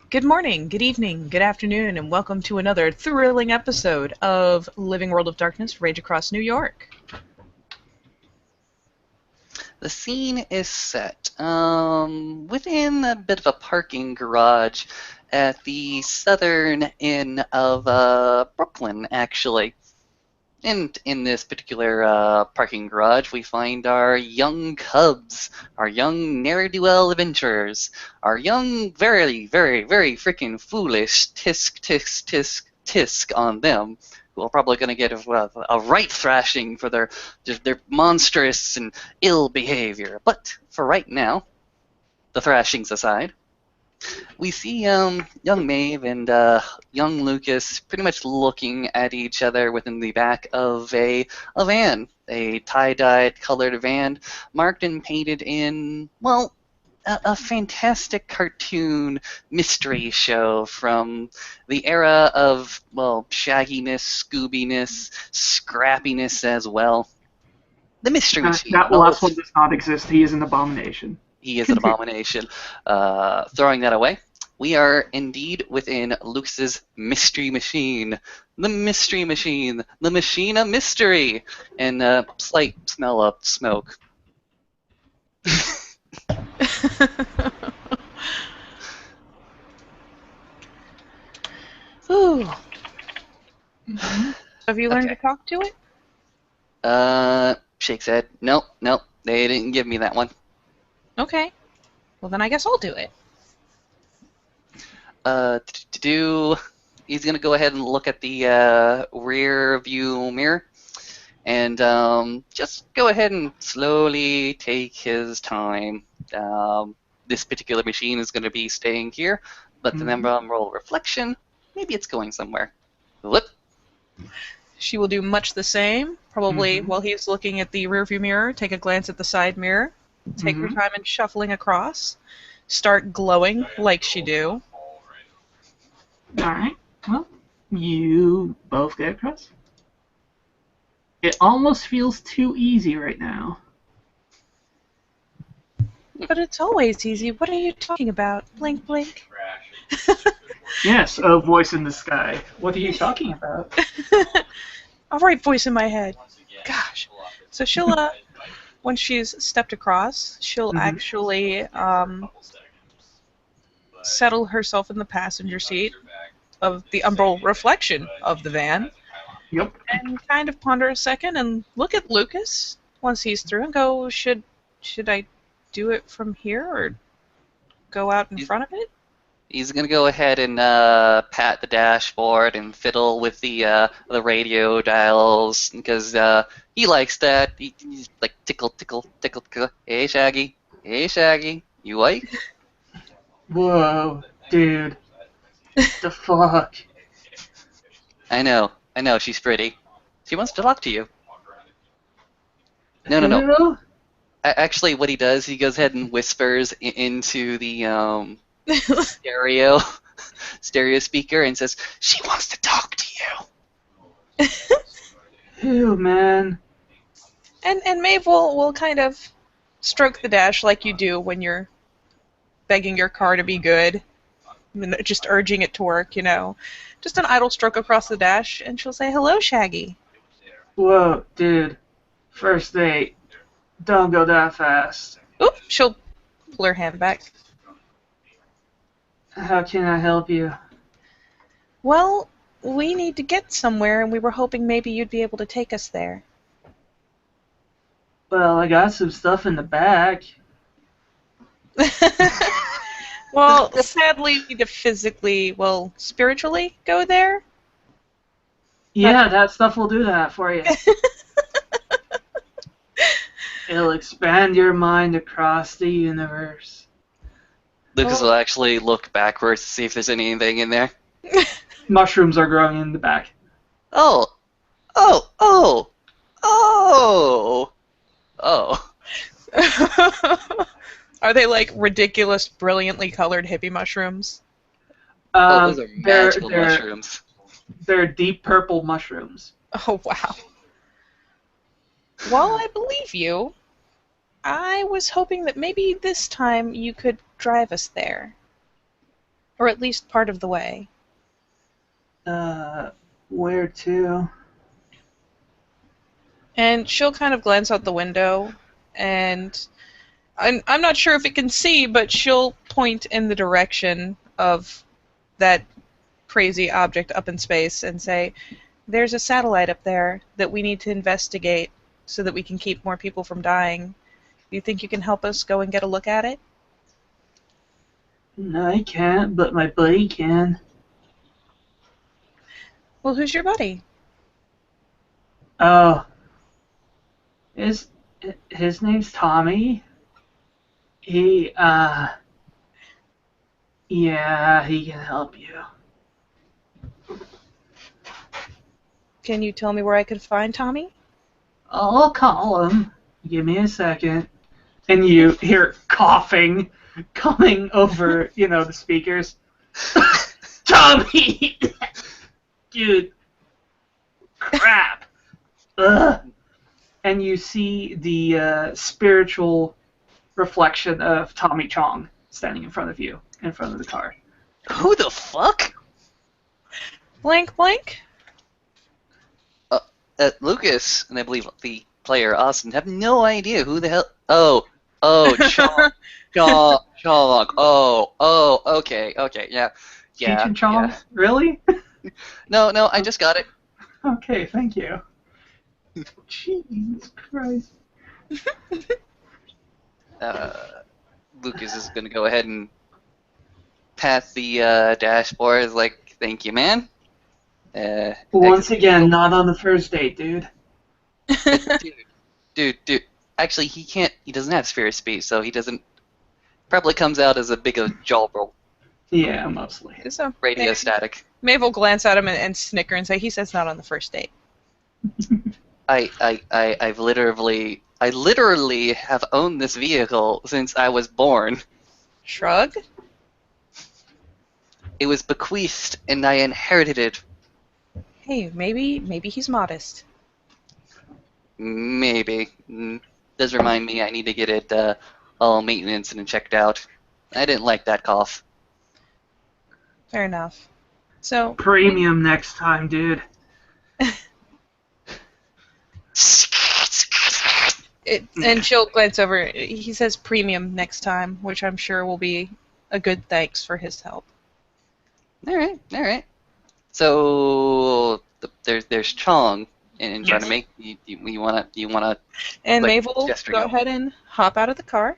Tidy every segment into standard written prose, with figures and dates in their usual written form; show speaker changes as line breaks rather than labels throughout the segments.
Good morning, good evening, good afternoon, and welcome to another thrilling episode of Living World of Darkness, Rage Across New York.
The scene is set within a bit of a parking garage at the southern end of Brooklyn, actually. And in this particular parking garage, we find our young cubs, our young ne'er-do-well adventurers, our young, very, very, very freaking foolish tisk, tisk, tisk, tisk on them, who are probably going to get a right thrashing for their monstrous and ill behavior. But for right now, the thrashings aside, we see young Maeve and young Lucas pretty much looking at each other within the back of a van, a tie-dyed colored van, marked and painted in, well, a fantastic cartoon mystery show from the era of, well, shagginess, scoobiness, scrappiness as well. The Mystery Machine.
That last one does not exist. He is an abomination.
He is an abomination. Throwing that away, we are indeed within Lucas's Mystery Machine. The Mystery Machine. The Machine of Mystery. And a slight smell of smoke.
Ooh. Have you learned to talk to it?
Shakes head. Nope, they didn't give me that one.
Okay. Well, then I guess I'll do it.
He's going to go ahead and look at the rear view mirror and just go ahead and slowly take his time. This particular machine is going to be staying here, but the number on roll reflection, maybe it's going somewhere. Whoop.
She will do much the same. Probably while he's looking at the rearview mirror, take a glance at the side mirror, take her time in shuffling across, start glowing like she do.
Alright, well, you both get across. It almost feels too easy right now.
But it's always easy. What are you talking about? Blink, blink.
Yes, a voice in the sky. What are you talking about?
All right, voice in my head. Gosh. So she'll, when she's stepped across, she'll actually settle herself in the passenger seat of the umbral reflection of the van.
Yep.
And kind of ponder a second and look at Lucas once he's through and go, should I do it from here or go out in front of it?
He's gonna go ahead and pat the dashboard and fiddle with the radio dials because he likes that. He's like tickle, tickle, tickle, tickle. Hey Shaggy, you like?
Whoa, dude. The fuck?
I know, she's pretty. She wants to talk to you. No. Actually, what he does, he goes ahead and whispers into the stereo speaker and says, "She wants to talk to you."
Ew, man.
And Maeve will kind of stroke the dash like you do when you're begging your car to be good. Just urging it to work, you know. Just an idle stroke across the dash, and she'll say, "Hello, Shaggy."
Whoa, dude. First date. Don't go that fast.
Oop, she'll pull her hand back.
How can I help you?
Well, we need to get somewhere, and we were hoping maybe you'd be able to take us there.
Well, I got some stuff in the back.
Well, sadly, to physically, well, spiritually go there.
Yeah, that stuff will do that for you. It'll expand your mind across the universe.
Lucas will actually look backwards to see if there's anything in there.
Mushrooms are growing in the back.
Oh.
Are they like ridiculous, brilliantly colored hippie mushrooms?
Those are magical mushrooms.
They're deep purple mushrooms.
Oh, wow. Well, I believe you. I was hoping that maybe this time you could drive us there. or at least part of the way.
Where to?
And she'll kind of glance out the window, and I'm not sure if it can see, but she'll point in the direction of that crazy object up in space and say, "There's a satellite up there that we need to investigate so that we can keep more people from dying. Do you think you can help us go and get a look at it?"
No, I can't, but my buddy can.
Well, who's your buddy?
Oh, his his name's Tommy. He yeah, he can help you.
Can you tell me where I could find Tommy?
I'll call him. Give me a second. And you hear coughing coming over, the speakers. Tommy! Dude. Crap. Ugh. And you see the spiritual reflection of Tommy Chong standing in front of you, in front of the car.
Who the fuck?
Blank, blank?
Lucas, and I believe the player Austin, have no idea who the hell. Oh, Chong. Chong. Oh, okay, yeah.
Cheech and Chong?
Yeah.
Really?
No, I just got it.
Okay, thank you. Jesus Christ.
Lucas is going to go ahead and pat the dashboard, like, thank you, man.
Once again, not on the first date, dude.
Dude. Actually, he doesn't have sphere of speech, so he doesn't. Probably comes out as a big jaw roll.
Yeah, mostly.
So,
Radio static.
Maeve will glance at him and snicker and say, "He says not on the first date."
I literally have owned this vehicle since I was born.
Shrug?
It was bequeathed, and I inherited it.
Hey, maybe he's modest.
Maybe. Does remind me I need to get it all maintenance and checked out. I didn't like that cough.
Fair enough. So,
Premium next time, dude.
and she'll glance over. He says premium next time, which I'm sure will be a good thanks for his help.
All right. So there's Chong in front of me. You wanna
And
like,
Maeve will
gesture
go
no.
ahead and hop out of the car,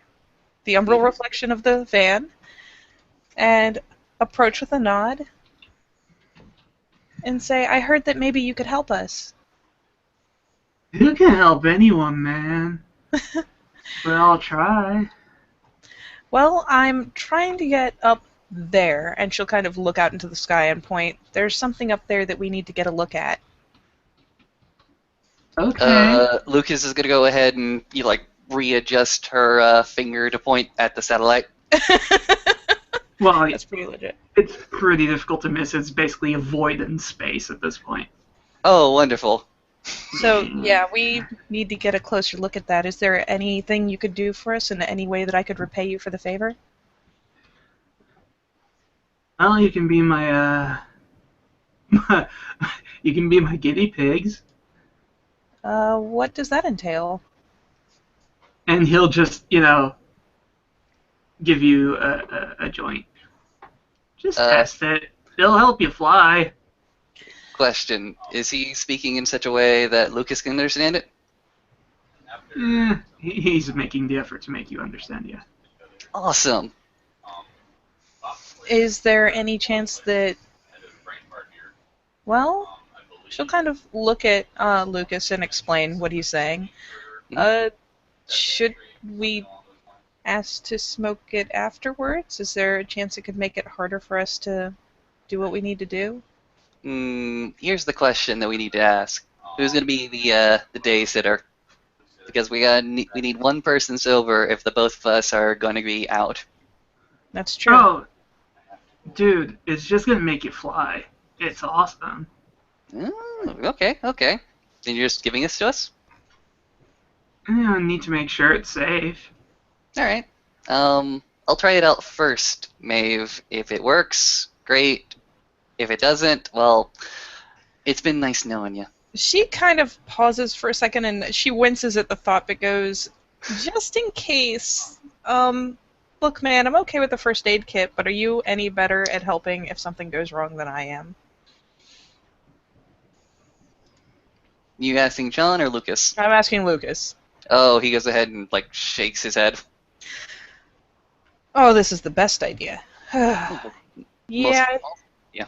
the umbral reflection of the van, and approach with a nod and say, "I heard that maybe you could help us."
Who can help anyone, man? But I'll try.
Well, I'm trying to get up there, and she'll kind of look out into the sky and point. There's something up there that we need to get a look at.
Okay.
Lucas is gonna go ahead and readjust her finger to point at the satellite.
Well,
That's pretty legit.
it's pretty difficult to miss. It's basically a void in space at this point.
Oh, wonderful.
So, yeah, we need to get a closer look at that. Is there anything you could do for us in any way that I could repay you for the favor?
Well, you can be my you can be my guinea pigs,
What does that entail?
and he'll just, give you a joint. Just test it. It'll help you fly.
Question: is he speaking in such a way that Lucas can understand it?
He's making the effort to make you understand, yeah.
Awesome.
Is there any chance that... Well, she'll kind of look at Lucas and explain what he's saying. Should we ask to smoke it afterwards? Is there a chance it could make it harder for us to do what we need to do?
Here's the question that we need to ask: who's going to be the day sitter? Because we need one person sober if the both of us are going to be out.
That's true.
Oh, dude, it's just gonna make you fly. It's awesome.
Okay. Then you're just giving this to us?
I need to make sure it's safe.
All right. I'll I'll try it out first, Maeve. If it works, great. If it doesn't, well, it's been nice knowing you.
She kind of pauses for a second and she winces at the thought, but goes, just in case, look, man, I'm okay with the first aid kit, but are you any better at helping if something goes wrong than I am?
You asking John or Lucas?
I'm asking Lucas.
Oh, he goes ahead and, like, shakes his head.
Oh, this is the best idea.
Oh,
Yeah,
yeah.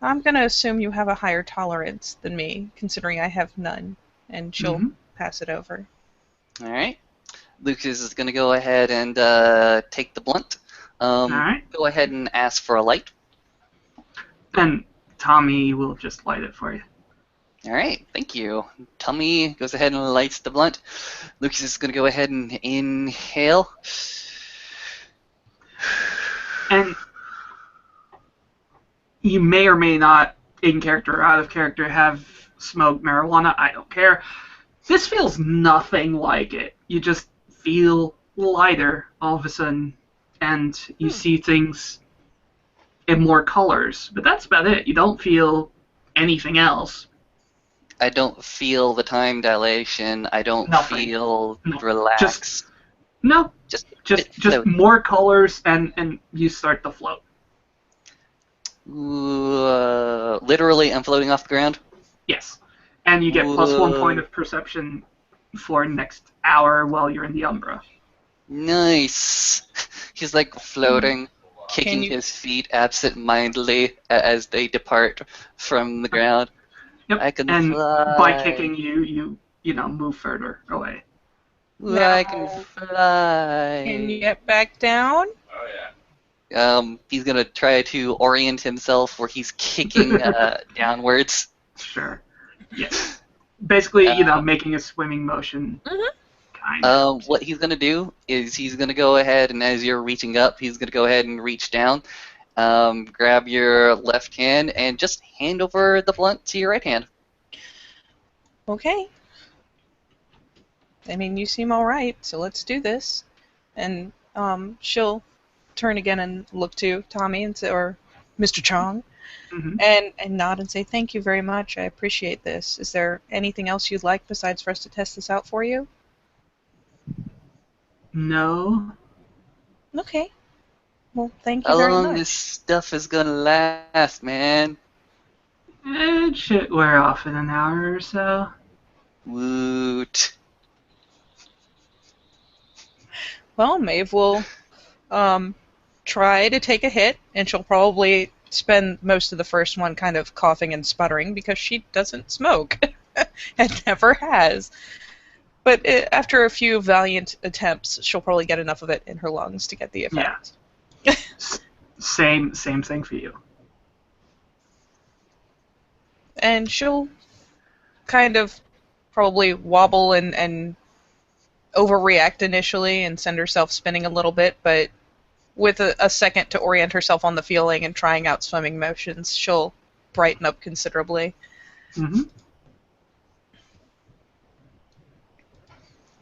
I'm going to assume you have a higher tolerance than me, considering I have none, and she'll pass it over.
All right. Lucas is going to go ahead and take the blunt.
All right.
Go ahead and ask for a light.
And Tommy will just light it for you.
All right, thank you. Tommy goes ahead and lights the blunt. Lucas is going to go ahead and inhale.
And you may or may not, in character or out of character, have smoked marijuana. I don't care. This feels nothing like it. You just feel lighter all of a sudden, and you see things in more colors. But that's about it. You don't feel anything else.
I don't feel the time dilation. I don't
Nothing.
feel
No.
relaxed.
Just
floating.
more colors, and you start to float.
Literally, I'm floating off the ground.
Yes. And you get plus 1
Whoa.
point of perception for next hour while you're in the Umbra.
Nice. He's like floating, kicking
you-
his feet absent-mindedly as they depart from the ground.
Yep.
I can
and
fly.
by kicking you move further away.
I can
Now,
fly.
Can you get back down?
He's gonna try to orient himself where he's kicking downwards.
Sure. Yes. Basically, making a swimming motion. Kind of.
What he's gonna do is he's gonna go ahead and as you're reaching up, he's gonna go ahead and reach down, grab your left hand and just hand over the blunt to your right hand.
Okay. I mean, you seem all right, so let's do this. And she'll turn again and look to Tommy and say, or Mr. Chong,
Mhm.
and nod and say, "Thank you very much. I appreciate this. Is there anything else you'd like besides for us to test this out for you?"
No.
Okay. Well, thank you
How
very
long
much.
this stuff is gonna last, man?
It should wear off in an hour or so.
Woot.
Well, Maeve will try to take a hit, and she'll probably spend most of the first one kind of coughing and sputtering because she doesn't smoke and never has. But after a few valiant attempts, she'll probably get enough of it in her lungs to get the effect.
Same thing for you.
And she'll kind of probably wobble and overreact initially and send herself spinning a little bit, but with a second to orient herself on the feeling and trying out swimming motions, she'll brighten up considerably.
Mm-hmm.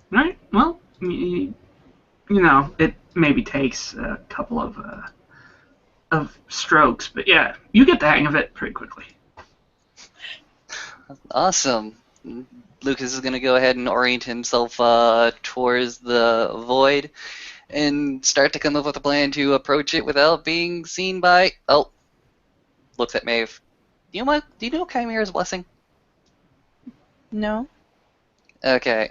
Right. Well, it maybe takes a couple of strokes, but yeah, you get the hang of it pretty quickly.
Awesome. Lucas is going to go ahead and orient himself towards the void and start to come up with a plan to approach it without being seen by... Oh. Looks at Maeve. Do you know Chimera's Blessing?
No?
Okay.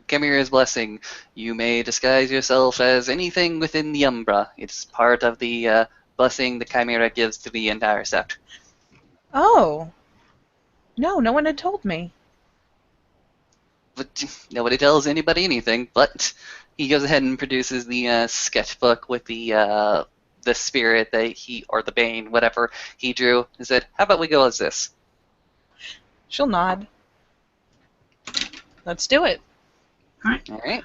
Chimera's Blessing. You may disguise yourself as anything within the Umbra. It's part of the blessing the Chimera gives to the entire sect.
Oh. No one had told me.
But nobody tells anybody anything. But he goes ahead and produces the sketchbook with the spirit that he, or the Bane, whatever he drew, and said, "How about we go as this?"
She'll nod. Let's do it.
All right.
All right.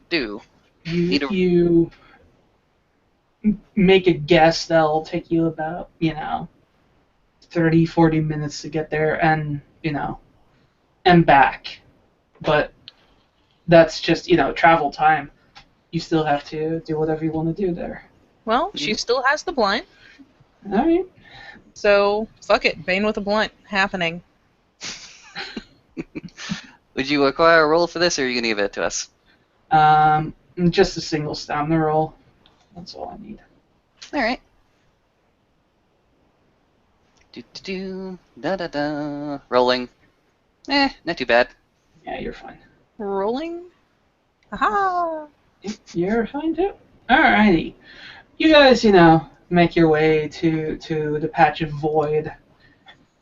Do.
You make a guess that'll take you about 30, 40 minutes to get there and and back, but that's just travel time. you still have to do whatever you want to do there.
Well, she still has the blunt,
All right.
so fuck it. Bane with a blunt happening.
Would you require a roll for this, or are you gonna give it to us?
Just a single stamina roll. That's all I need.
All right. Da da da. Rolling. Not too bad.
Yeah, you're fine.
Rolling. Aha!
You're fine too. Alrighty. You guys, make your way to the patch of void,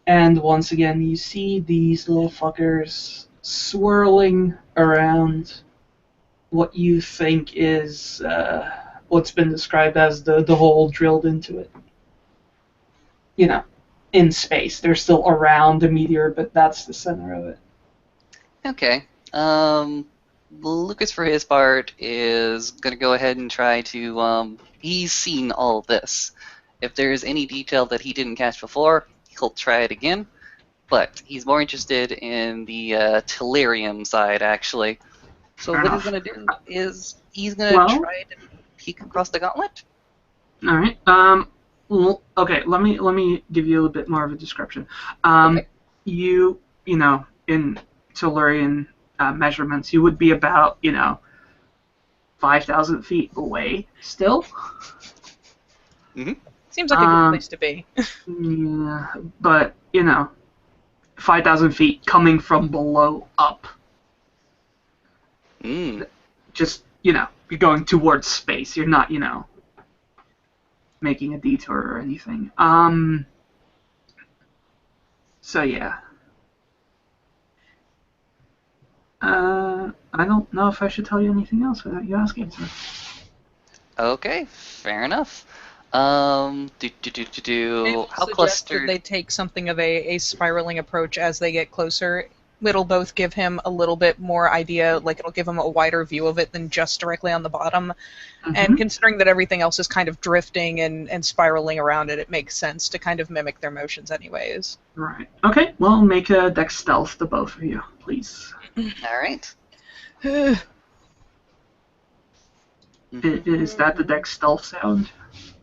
and once again you see these little fuckers swirling around what you think is what's been described as the hole drilled into it. In space. They're still around the meteor, but that's the center of it.
Okay. Lucas, for his part, is gonna go ahead and try to. He's seen all this. If there's any detail that he didn't catch before, he'll try it again. But he's more interested in the Tellurium side, actually. So
Fair
what
enough.
he's gonna do is he's gonna
Well-
try to peek across the gauntlet.
All right. Well, okay. Let me give you a little bit more of a description.
Okay.
You in Tellurian measurements, you would be about 5,000 feet away still.
Seems like a good place to be.
Yeah, but 5,000 feet coming from below up. Just you're going towards space. You're not making a detour or anything. So yeah. I don't know if I should tell you anything else without you asking. So.
Okay, fair enough.
Maybe
How
suggest that
clustered?
they take something of a spiraling approach as they get closer. It'll both give him a little bit more idea, like it'll give him a wider view of it than just directly on the bottom. And considering that everything else is kind of drifting and spiraling around it, it makes sense to kind of mimic their motions anyways.
Right. Okay. Well, make a dex stealth, the both of you, please.
All right.
Is that the dex stealth sound?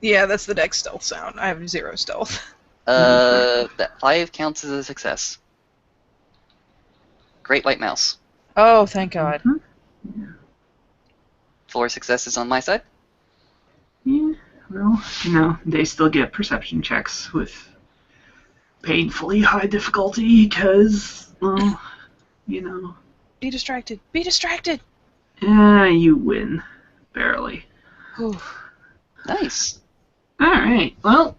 Yeah, that's the dex stealth sound. I have 0 stealth.
That 5 counts as a success. Great white mouse.
Oh, thank God.
4 successes on my side.
Yeah. Well, they still get perception checks with painfully high difficulty because, well,
Be distracted. Be distracted.
you win. Barely.
Nice.
Alright, well,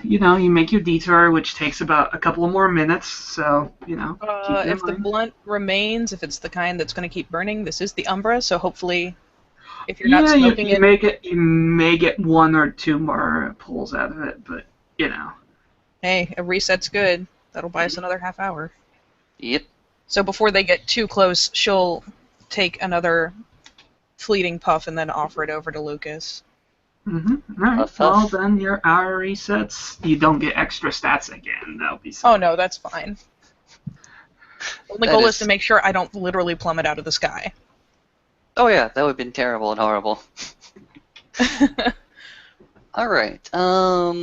you make your detour, which takes about a couple of more minutes, so, keep that in
If the
mind.
blunt remains, if it's the kind that's going to keep burning, this is the Umbra, so hopefully, if you're not smoking
you may get 1 or 2 more pulls out of it, but,
hey, a reset's good. That'll buy us another half hour.
Yep.
So before they get too close, she'll take another fleeting puff and then offer it over to Lucas.
Alright,
Puff,
well,
puff.
then your hour resets. You don't get extra stats again. That'll be
Oh no, that's fine. The
That
goal
is-
is to make sure I don't literally plummet out of the sky.
Oh yeah, that would have been terrible and horrible. All right. So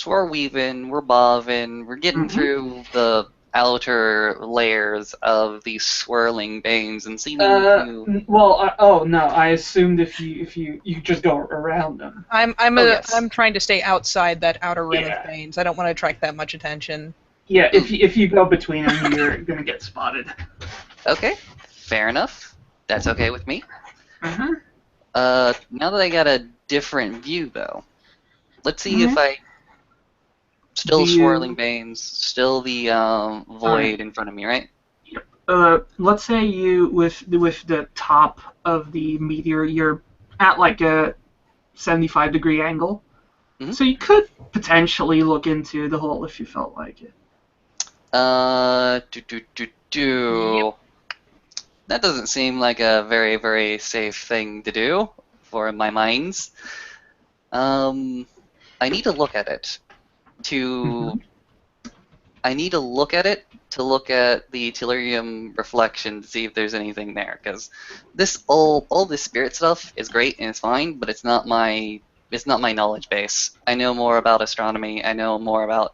we're weaving, we're bobbing, we're getting through the outer layers of these swirling veins and seeming to.
Oh no, I assumed if you just go around them.
I'm
yes.
I'm trying to stay outside that outer rim
Yeah.
of veins. I don't want to attract that much attention.
Yeah, if you go between them, you're gonna get spotted.
Okay, fair enough. That's okay with me.
Uh-huh.
Now that I got a different view, though, let's see if I still
Do you-
swirling veins, still the void in front of me, right?
Let's say you with the top of the meteor, you're at like a 75-degree angle, so you could potentially look into the hole if you felt like it.
Yep. That doesn't seem like a very, very safe thing to do for my minds. I need to look at it to I need to look at it to look at the tellurium reflection to see if there's anything there. Because this all this spirit stuff is great and it's fine, but it's not my knowledge base. I know more about astronomy. I know more about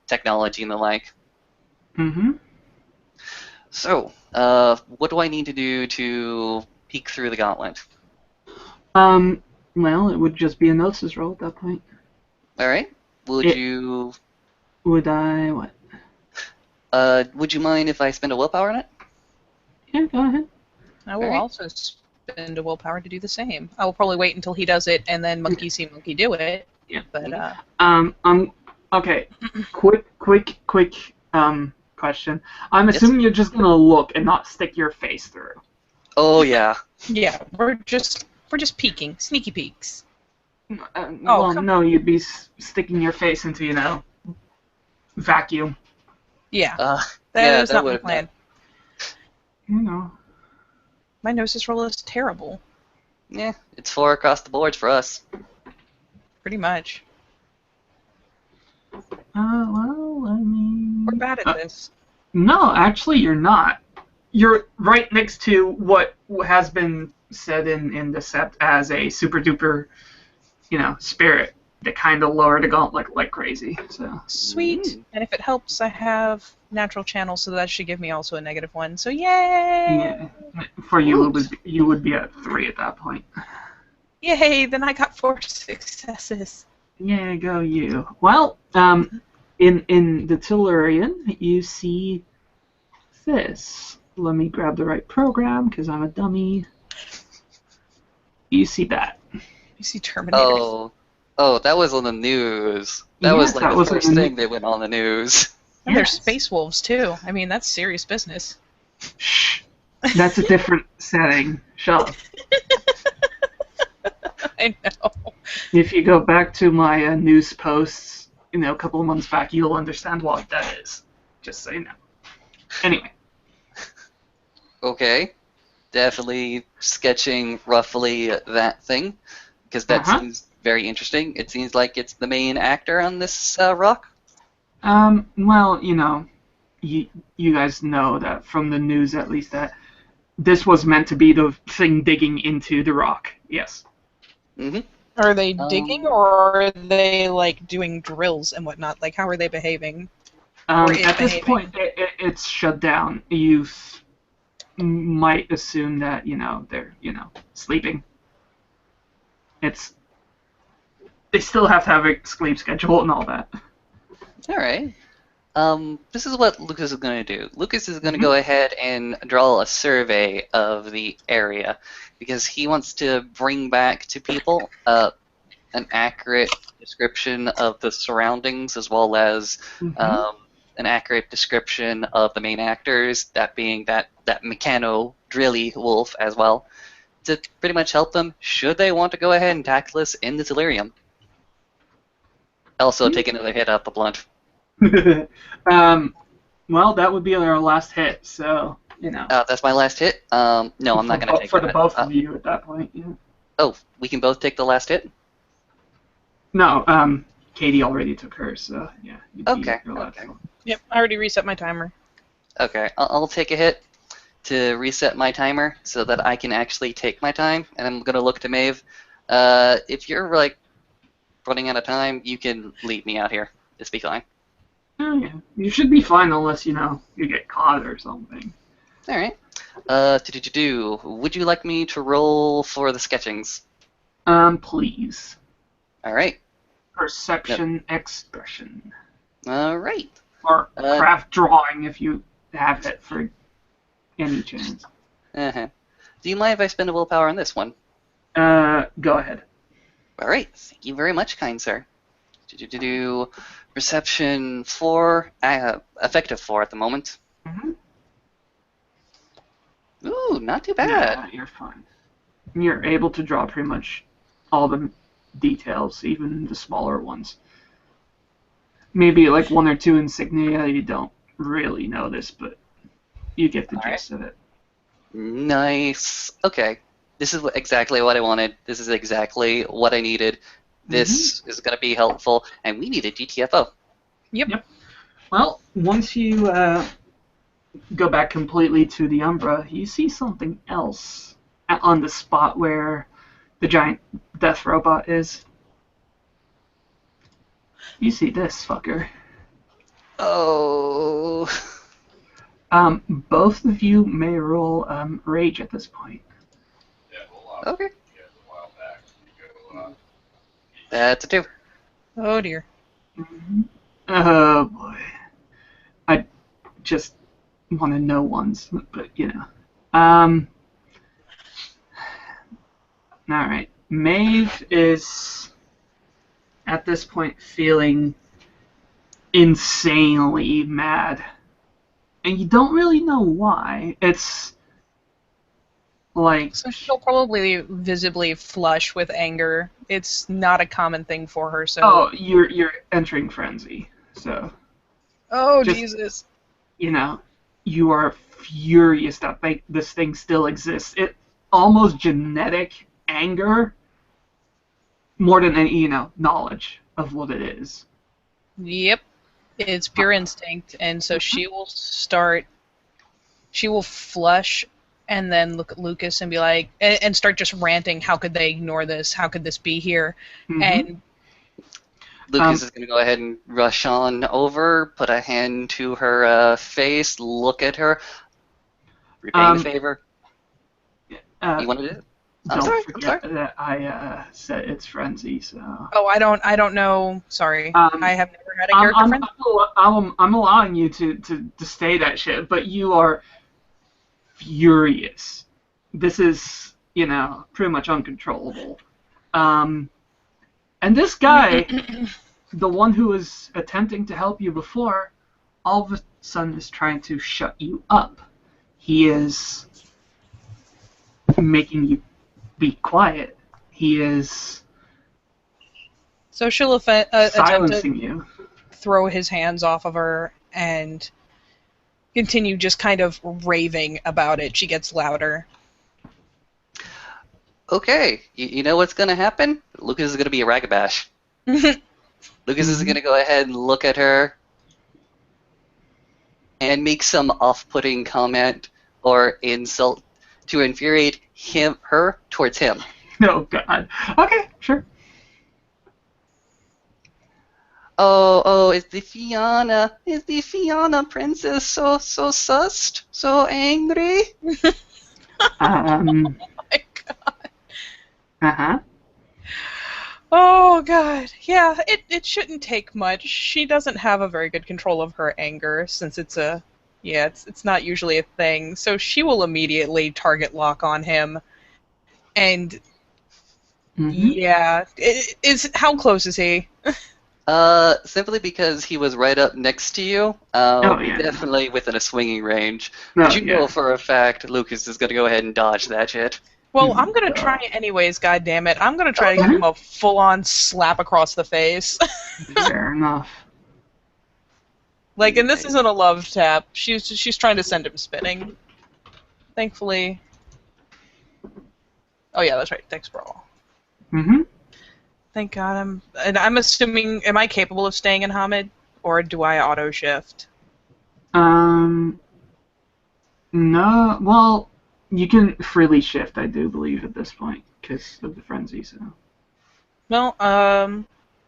technology and the like.
Mm-hmm.
So, what do I need to do to peek through the gauntlet?
Well, it would just be a gnosis roll at that point.
All right. Would
It-
you
Would I what?
would you mind if I spend a willpower on it?
Yeah, go ahead.
I will
Alright.
also spend a willpower to do the same. I will probably wait until he does it and then monkey see monkey do it.
Yeah.
But
Okay. quick question. I'm
Yes?
assuming you're just gonna look and not stick your face through.
Oh yeah.
yeah, we're just peeking, sneaky peeks.
Well,
come
no, you'd be sticking your face into, vacuum.
Yeah,
Yeah,
that is
that
not my
would've
plan.
You know.
My gnosis roll is terrible,
Yeah, it's 4 across the boards for us.
pretty much.
Well, I mean.
We're bad at this.
No, actually, you're not. You're right next to what has been said in the sept as a super duper, spirit that kind of lowered the gauntlet like crazy. So.
Sweet. And if it helps, I have natural channel, so that should give me also a -1. So yay!
Yeah. For you,
Ooh.
you would be at 3 at that point.
Yay! Then I got 4 successes.
Yeah, go you. Well, in the Tellurian, you see this. Let me grab the right program because I'm a dummy. You see that.
You see Terminator.
Oh, that was on the news. That was
Yes,
like
that
the
was on
first
the
thing that went on the news.
And there's
Yes.
space wolves too. I mean, that's serious business.
Shh. That's a different setting. Shut up.
I know.
If you go back to my news posts, a couple of months back, you'll understand what that is. Just so you know. Anyway.
Okay. Definitely sketching roughly that thing, because that seems very interesting. It seems like it's the main actor on this rock.
Well, you guys know that from the news at least that this was meant to be the thing digging into the rock. Yes.
Mm-hmm.
Are they digging or are they like doing drills and whatnot? Like, how are they behaving? Or it
At this
behaving?
point, it's shut down. You might assume that they're sleeping. They still have to have a sleep schedule and all that.
All right. This is what Lucas is going to do. Lucas is going to go ahead and draw a survey of the area because he wants to bring back to people an accurate description of the surroundings as well as an accurate description of the main actors, that being that mechano drilly wolf as well, to pretty much help them should they want to go ahead and tackle this in the delirium. Also, take another hit out the blunt.
Well, that would be our last hit, so
That's my last hit. No, I'm not going to take
for
that.
the both of you at that point. Yeah.
Oh, we can both take the last hit?
No, Katie already took hers, so yeah. You'd be
Okay,
your last
okay.
one.
Yep, I already reset my timer.
Okay, I'll take a hit to reset my timer so that I can actually take my time, and I'm going to look to Maeve. If you're, like, running out of time, you can leave me out here. Just be fine.
Oh, yeah. You should be fine unless, you get caught or something.
Alright. Would you like me to roll for the sketchings?
Please.
Alright.
Perception, expression.
Alright.
Or craft drawing if you have it for any chance.
Uh-huh. Do you mind if I spend a willpower on this one?
Go ahead.
Alright. Thank you very much, kind sir. Perception 4, effective 4 at the moment. Ooh, not too bad.
Yeah, you're fine. You're able to draw pretty much all the details, even the smaller ones. Maybe like 1 or 2 insignia, you don't really notice, but you get the gist of it.
Nice. Okay. This is exactly what I wanted. This is exactly what I needed. This is going to be helpful, and we need a GTFO.
Yep.
Well, once you go back completely to the Umbra, you see something else on the spot where the giant death robot is. You see this fucker.
Oh.
Both of you may roll rage at this point.
Okay. That's a 2.
Oh dear.
Oh boy. I just want to know ones, but you know. Alright. Maeve is at this point feeling insanely mad. And you don't really know why. It's like,
So she'll probably visibly flush with anger. It's not a common thing for her, so.
oh, you're entering frenzy. So
Oh,
just,
Jesus.
you know, you are furious that this thing still exists. It almost genetic anger more than any, knowledge of what it is.
Yep. It's pure instinct, and so she will flush and then look at Lucas and be like, and start just ranting, how could they ignore this? How could this be here?
Mm-hmm.
And
Lucas is going to go ahead and rush on over, put a hand to her face, look at her. Repaying the favor. You want to do it?
Don't forget that I said it's frenzy, so.
Oh, I don't know. Sorry, I have never had a character friend.
I'm allowing you to say that shit, but you are furious. This is, pretty much uncontrollable. And this guy, the one who was attempting to help you before, all of a sudden is trying to shut you up. He is making you be quiet. He is
So she'll attempt
silencing
to
you.
throw his hands off of her and continue just kind of raving about it. She gets louder.
Okay, you know what's going to happen? Lucas is going to be a ragabash. Lucas is going to go ahead and look at her and make some off-putting comment or insult to infuriate her towards him.
Oh, God. Okay, sure.
Oh, is the Fiona princess so sussed? So angry?
Oh my God.
Uh-huh.
Oh God. Yeah, it shouldn't take much. She doesn't have a very good control of her anger since it's not usually a thing. So she will immediately target lock on him. And yeah, how close is he?
Simply because he was right up next to you.
Yeah.
Definitely within a swinging range.
No,
But you know for a fact Lucas is going to go ahead and dodge that shit.
Well, I'm gonna try it anyways, goddammit. I'm gonna try to give him a full-on slap across the face.
Fair enough.
And this isn't a love tap. She's trying to send him spinning. Thankfully. Oh yeah, that's right. Dex brawl. Thank God. I'm assuming. Am I capable of staying in Hamid, or do I auto shift?
No. Well, you can freely shift, I do believe, at this point, because of the frenzy. So.
Well,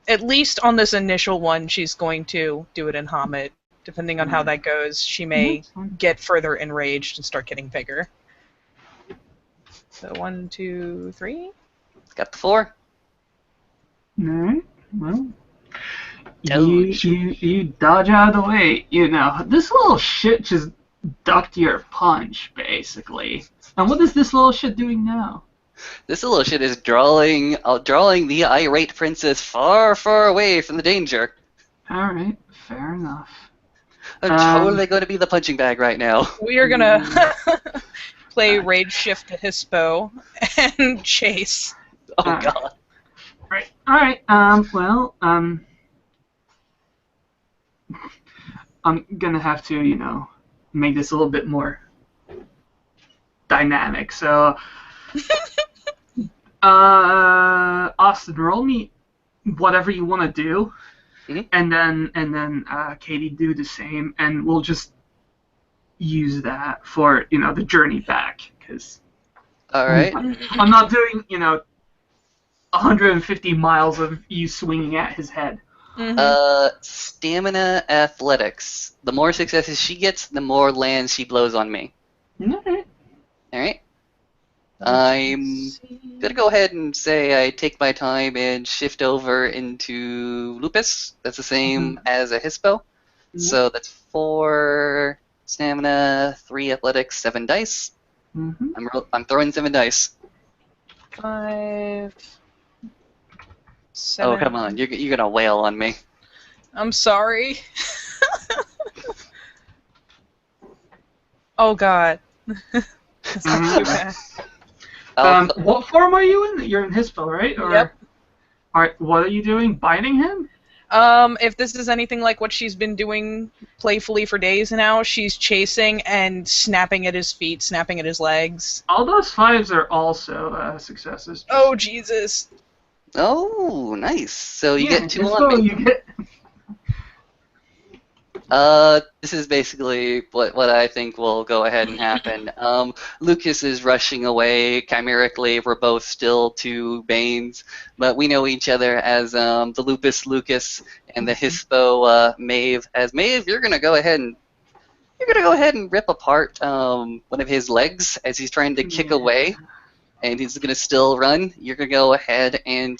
at least on this initial one, she's going to do it in Hamid. Depending on how that goes, she may get further enraged and start getting bigger. So 1, 2, 3.
Got the 4.
Alright, well.
Dodge.
You dodge out of the way, This little shit just ducked your punch, basically. And what is this little shit doing now?
This little shit is drawing the irate princess far, far away from the danger.
Alright, fair enough.
I'm totally going to be the punching bag right now.
We are gonna play Rage Shift to Hispo and chase.
Oh God.
Alright, well, I'm gonna have to, make this a little bit more dynamic. So, Austin, roll me whatever you want to do.
Mhm.
and then Katie do the same, and we'll just use that for the journey back because
All
I'm,
right.
I'm not doing 150 miles of you swinging at his head.
Stamina athletics. The more successes she gets, the more land she blows on me.
Alright.
All right. I'm
Let's see.
gonna go ahead and say I take my time and shift over into Lupus. That's the same as a Hispo. So that's 4 stamina, 3 athletics, 7 dice.
Mm-hmm.
I'm throwing 7 dice.
5,
Oh
7.
come on, you're gonna wail on me.
I'm sorry. Oh God. That's not too bad.
I'll,
What form are you in? You're in Hispo, right? Or,
Yep.
Alright, what are you doing? Biting him?
If this is anything like what she's been doing playfully for days now, she's chasing and snapping at his feet, snapping at his legs.
All those 5s are also successes.
Oh Jesus.
oh, nice. So you
Yeah,
get 2 on
Hispo,
me.
you get.
This is basically what I think will go ahead and happen. Lucas is rushing away chimerically. We're both still 2 Banes, but we know each other as the Lupus Lucas and the Hispo Maeve. As Maeve, you're gonna go ahead and rip apart one of his legs as he's trying to kick
Yeah.
away, and he's gonna still run. You're gonna go ahead and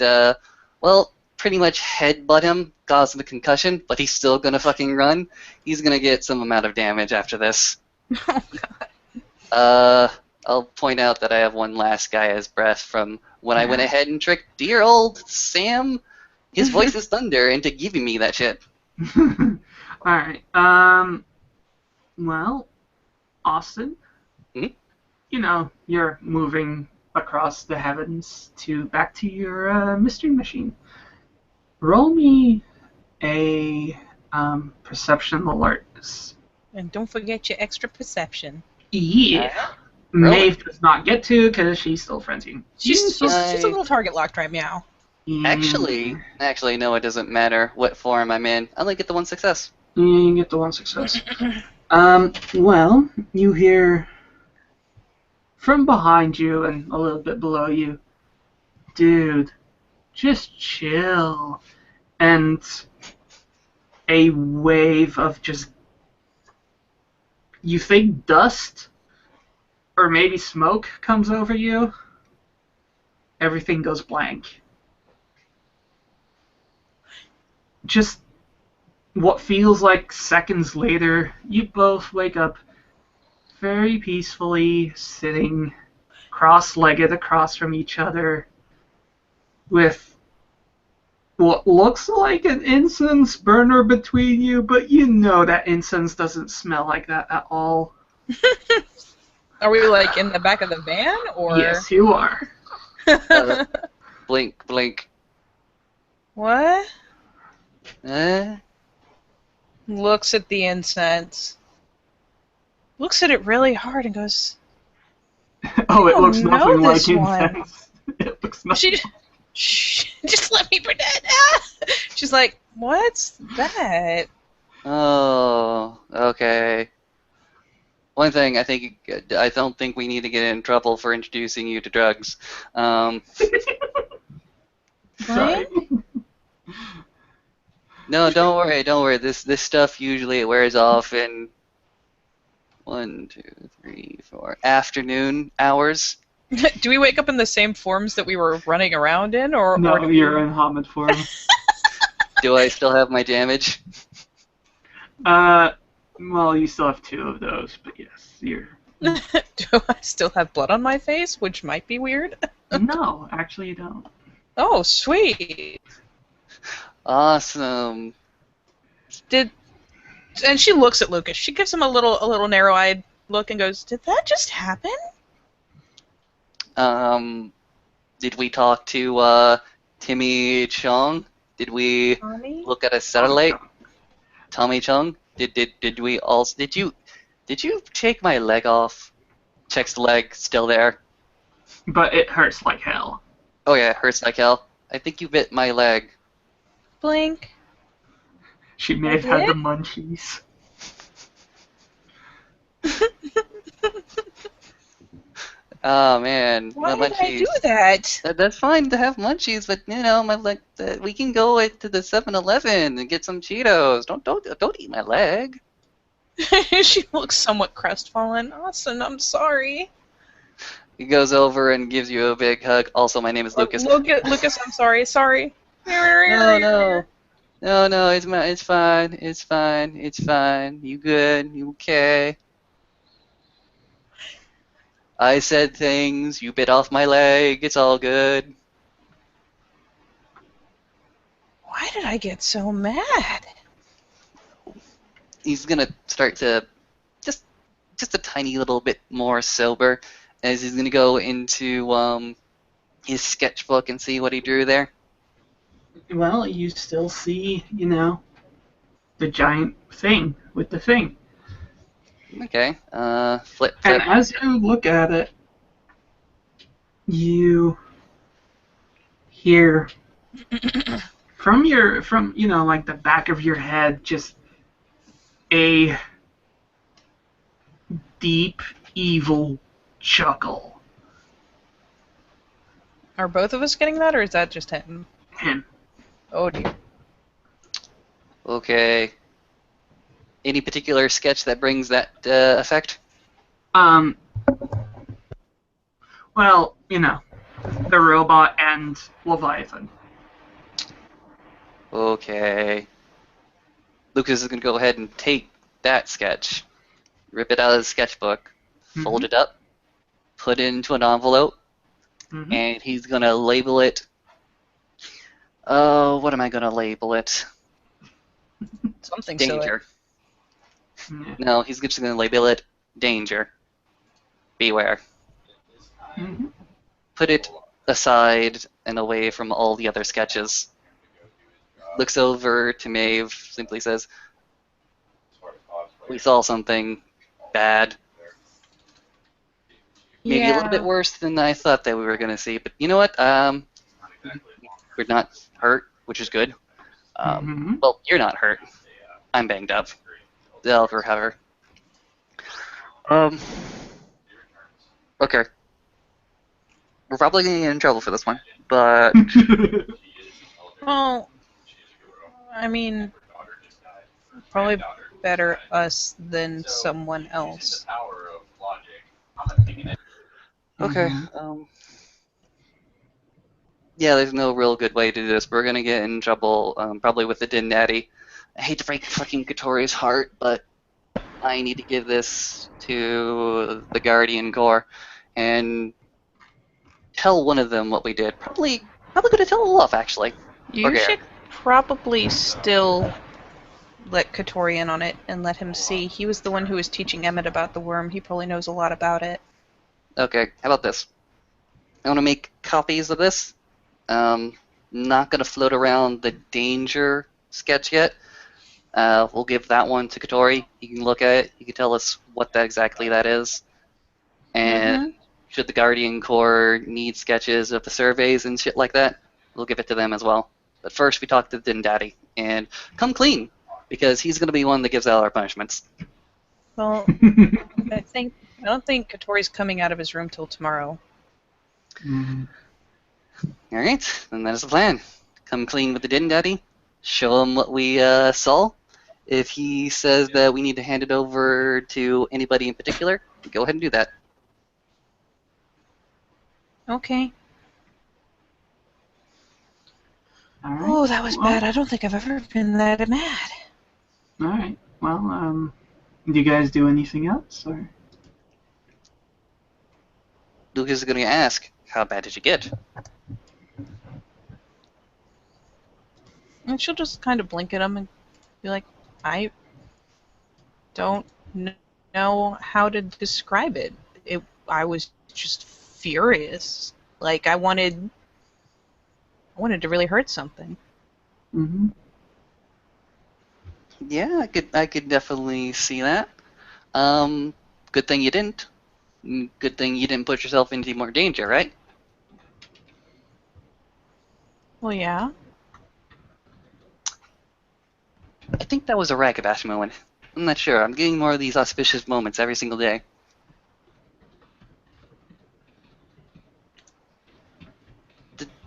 pretty much headbutt him, cause him a concussion, but he's still gonna fucking run. He's gonna get some amount of damage after this.
Oh God.
I'll point out that I have one last guy as breath from when I went ahead and tricked dear old Sam. His voice is thunder into giving me that shit.
Alright. Well, Austin,
Mhm.
you're moving across the heavens back to your mystery machine. Roll me a perception alert.
And don't forget your extra perception.
Yeah.
Rolling.
Maeve does not get to because she's still frenzied.
She's a little target locked right now.
Actually, no, it doesn't matter what form I'm in. I only get the 1 success.
You get the 1 success. Well, you hear from behind you and a little bit below you, dude, just chill. And a wave of just, you think dust or maybe smoke comes over you. Everything goes blank. Just what feels like seconds later, you both wake up very peacefully, sitting cross-legged across from each other with what looks like an incense burner between you, but you know that incense doesn't smell like that at all.
Are we like in the back of the van or?
Yes, you are.
Blink, blink.
What?
Eh?
Looks at the incense. Looks at it really hard and goes,
Oh, it
don't
looks
know
nothing like
this one.
incense. It looks nothing.
Shh, just let me pretend. She's like, what's that?
Oh, okay. One thing I don't think we need to get in trouble for introducing you to drugs.
Sorry.
No, don't worry. This stuff usually it wears off in 1, 2, 3, 4 afternoon hours.
Do we wake up in the same forms that we were running around in, or
No,
do
you're in Hamid form.
Do I still have my damage?
Well, you still have 2 of those, but yes, you're.
do I still have blood on my face, which might be weird?
No, actually, you don't.
Oh, sweet.
Awesome.
And she looks at Lucas. She gives him a little narrow-eyed look and goes, "Did that just happen?"
Did we talk to Timmy Chong? Did we
Tommy?
look at a satellite? Tommy Chung? Did we also did you take my leg off? Checks the leg, still there.
But it hurts like hell.
Oh yeah, it hurts like hell. I think you bit my leg.
Blink.
She may
I
have had the
did?
munchies.
Oh man, my
Why did I do
munchies.
that?
That's fine to have munchies, but you know, we can go to the 7-Eleven and get some Cheetos. Don't eat my leg.
She looks somewhat crestfallen. Austin, I'm sorry.
He goes over and gives you a big hug. Also, my name is Lucas.
Lucas, I'm sorry. Sorry.
No, no, no. It's fine. It's fine. It's fine. You good? You okay? I said things. You bit off my leg. It's all good.
Why did I get so mad?
He's gonna start to just a tiny little bit more sober, as he's gonna go into his sketchbook and see what he drew there.
Well, you still see, the giant thing with the thing.
Okay. Flip,
And
flip.
as you look at it, you hear from like the back of your head just a deep evil chuckle.
Are both of us getting that, or is that just him?
Him.
Oh dear.
Okay. Any particular sketch that brings that effect?
Um well, the robot and Leviathan.
Okay. Lucas is gonna go ahead and take that sketch, rip it out of his sketchbook, fold it up, put it into an envelope,
Mm-hmm.
and he's gonna label it. Oh, what am I gonna label it?
Something silly.
Danger.
Yeah.
No, he's just gonna label it danger. Beware.
Mm-hmm.
Put it aside and away from all the other sketches. Looks over to Maeve, simply says, "We saw something bad. Maybe a little bit worse than I thought that we were gonna see. But you know what? We're not hurt, which is good. Well, you're not hurt. I'm banged up. They'll recover. Okay. We're probably gonna get in trouble for this one, but
Well, I mean, probably better us than someone else.
okay. Yeah, there's no real good way to do this. We're gonna get in trouble, probably with the Din Daddy. I hate to break fucking Katori's heart, but I need to give this to the Guardian Corps and tell one of them what we did. Probably gonna tell Olaf, actually.
You
Okay.
should probably still let Katori in on it and let him see. He was the one who was teaching Emmett about the worm. He probably knows a lot about it.
Okay, how about this? I want to make copies of this. Not gonna float around the danger sketch yet. We'll give that one to Katori. He can look at it. He can tell us what exactly that is. And should the Guardian Corps need sketches of the surveys and shit like that, we'll give it to them as well. But first, we talk to Din Daddy and come clean, because he's gonna be one that gives out our punishments.
Well, I don't think Katori's coming out of his room till tomorrow.
All right, then that is the plan. Come clean with the Din Daddy. Show him what we saw. If he says that we need to hand it over to anybody in particular, go ahead and do that.
Okay.
All right.
Oh, that was bad. I don't think I've ever been that mad.
All right. Well, do you guys do anything else, or?
Lucas is going to ask, how bad did you get?
And she'll just kind of blink at him and be like, I don't know how to describe it. I was just furious. Like, I wanted to really hurt something.
Mm-hmm.
Yeah, I could definitely see that. Good thing you didn't. Good thing you didn't put yourself into more danger, right?
Well, yeah.
think that was a Ragabash moment. I'm not sure. I'm getting more of these auspicious moments every single day.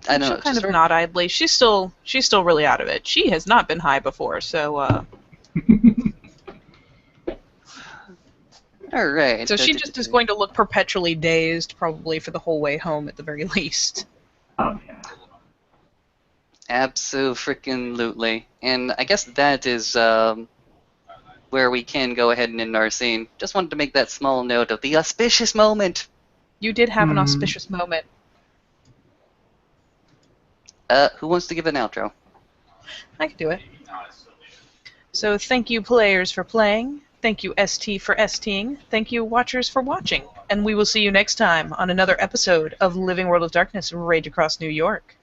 I don't
She'll
know.
kind
Just
of nod idly. She's still really out of it. She has not been high before, so
all right.
so she just is going to look perpetually dazed, probably for the whole way home at the very least.
Oh yeah.
Abso-freaking-lutely. And I guess that is where we can go ahead and end our scene. Just wanted to make that small note of the auspicious moment.
You did have an auspicious moment.
Who wants to give an outro?
I can do it. So thank you, players, for playing. Thank you, ST, for STing. Thank you, watchers, for watching. And we will see you next time on another episode of Living World of Darkness Rage Across New York.